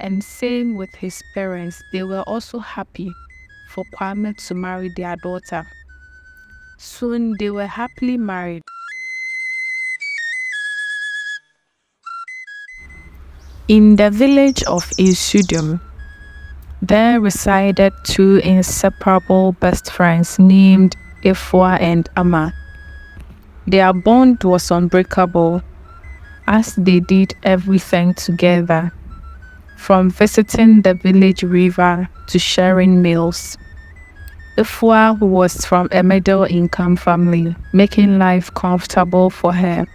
And same with his parents, they were also happy for Kwame to marry their daughter. Soon they were happily married. In the village of Isudum, there resided two inseparable best friends named Ifwa and Amma. Their bond was unbreakable as they did everything together, from visiting the village river to sharing meals. Ifwa was from a middle-income family, making life comfortable for her.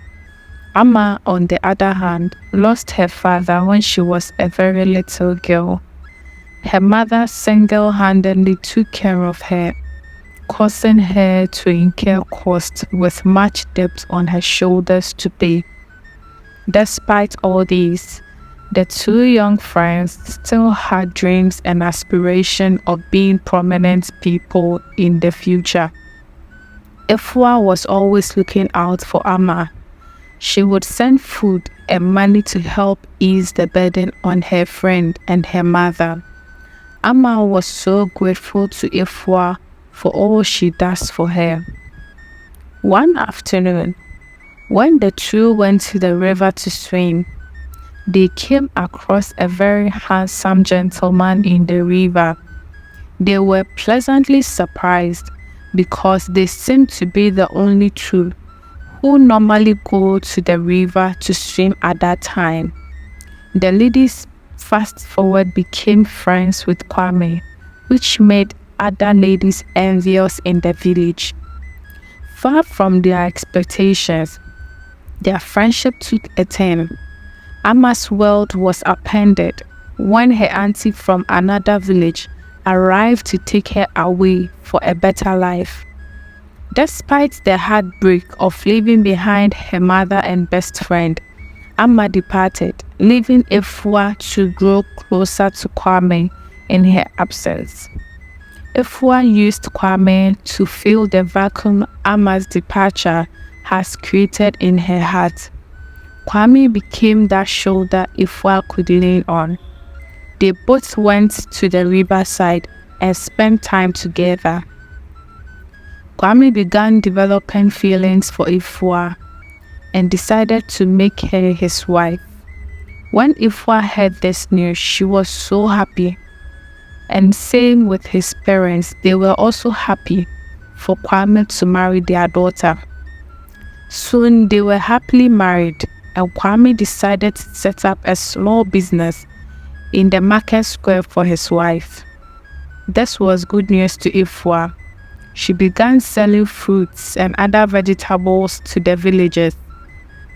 Amma, on the other hand, lost her father when she was a very little girl. Her mother single-handedly took care of her, causing her to incur costs with much debt on her shoulders to pay. Despite all this, the two young friends still had dreams and aspirations of being prominent people in the future. Ifwa was always looking out for Amma. She would send food and money to help ease the burden on her friend and her mother. Amma was so grateful to Ifwa for all she does for her. One afternoon, when the two went to the river to swim, they came across a very handsome gentleman in the river. They were pleasantly surprised because they seemed to be the only two who normally go to the river to swim at that time. The ladies fast forward became friends with Kwame, which made other ladies envious in the village. Far from their expectations, their friendship took a turn. Amma's world was upended when her auntie from another village arrived to take her away for a better life. Despite the heartbreak of leaving behind her mother and best friend, Amma departed, leaving Ifwa to grow closer to Kwame in her absence. Ifwa used Kwame to fill the vacuum Amma's departure has created in her heart. Kwame became that shoulder Ifwa could lean on. They both went to the riverside and spent time together. Kwame began developing feelings for Ifwa and decided to make her his wife. When Ifwa heard this news, she was so happy. And same with his parents, they were also happy for Kwame to marry their daughter. Soon they were happily married, and Kwame decided to set up a small business in the market square for his wife. This was good news to Ifwa. She began selling fruits and other vegetables to the villagers.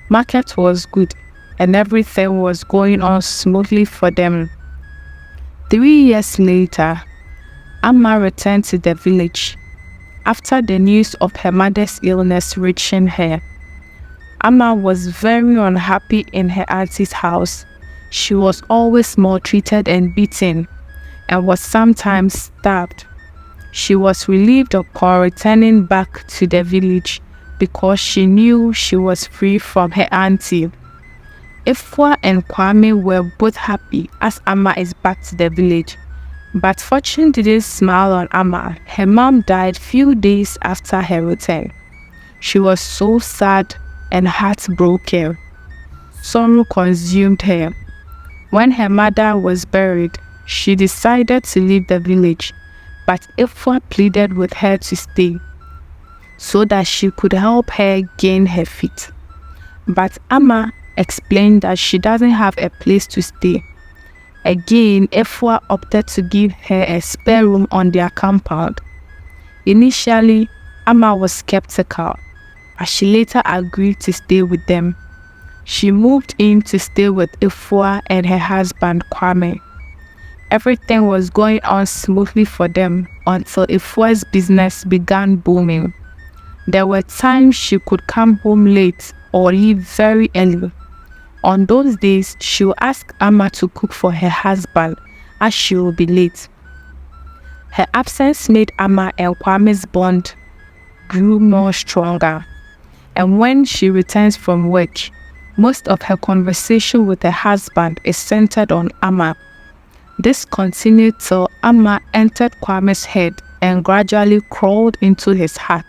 Market was good and everything was going on smoothly for them. 3 years later, Amma returned to the village. After the news of her mother's illness reaching her, Amma was very unhappy in her auntie's house. She was always maltreated and beaten, and was sometimes stabbed. She was relieved upon returning back to the village because she knew she was free from her auntie. Ifwa and Kwame were both happy as Amma is back to the village. But fortune didn't smile on Amma. Her mom died few days after her return. She was so sad and heartbroken. Sorrow consumed her. When her mother was buried, she decided to leave the village, but Ifwa pleaded with her to stay so that she could help her gain her feet. But Amma explained that she doesn't have a place to stay. Again, Ifwa opted to give her a spare room on their compound. Initially, Amma was skeptical, but she later agreed to stay with them. She moved in to stay with Ifwa and her husband Kwame. Everything was going on smoothly for them until Ifwa's business began booming. There were times she could come home late or leave very early. On those days, she would ask Amma to cook for her husband as she would be late. Her absence made Amma and Kwame's bond grew more stronger. And when she returns from work, most of her conversation with her husband is centered on Amma. This continued till Amma entered Kwame's head and gradually crawled into his heart.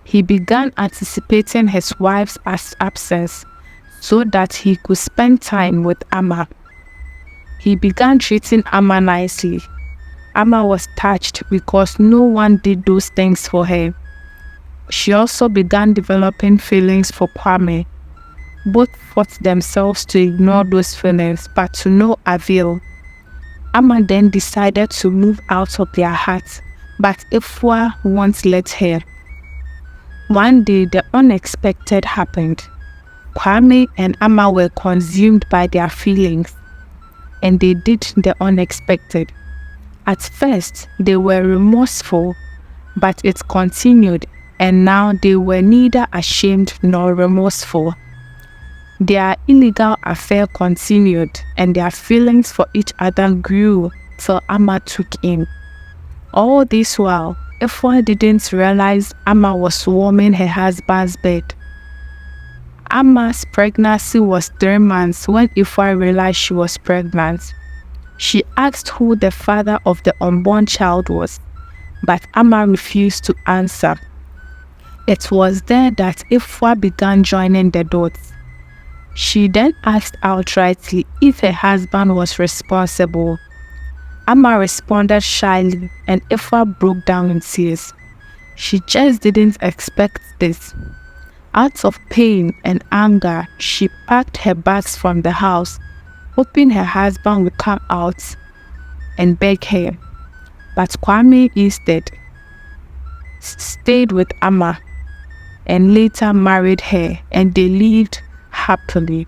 He began anticipating his wife's absence so that he could spend time with Amma. He began treating Amma nicely. Amma was touched because no one did those things for her. She also began developing feelings for Kwame. Both fought themselves to ignore those feelings, but to no avail. Amma then decided to move out of their hearts, but Ifwa won't let her. One day, the unexpected happened. Kwame and Amma were consumed by their feelings, and they did the unexpected. At first, they were remorseful, but it continued, and now they were neither ashamed nor remorseful. Their illegal affair continued, and their feelings for each other grew till Amma took in. All this while, Ifwa didn't realize Amma was warming her husband's bed. Amma's pregnancy was 3 months when Ifwa realized she was pregnant. She asked who the father of the unborn child was, but Amma refused to answer. It was there that Ifwa began joining the dots. She then asked outrightly if her husband was responsible. Amma responded shyly, and Ifwa broke down in tears. She just didn't expect this. Out of pain and anger, she packed her bags from the house, hoping her husband would come out and beg her. But Kwame instead stayed with Amma and later married her, and they lived happily.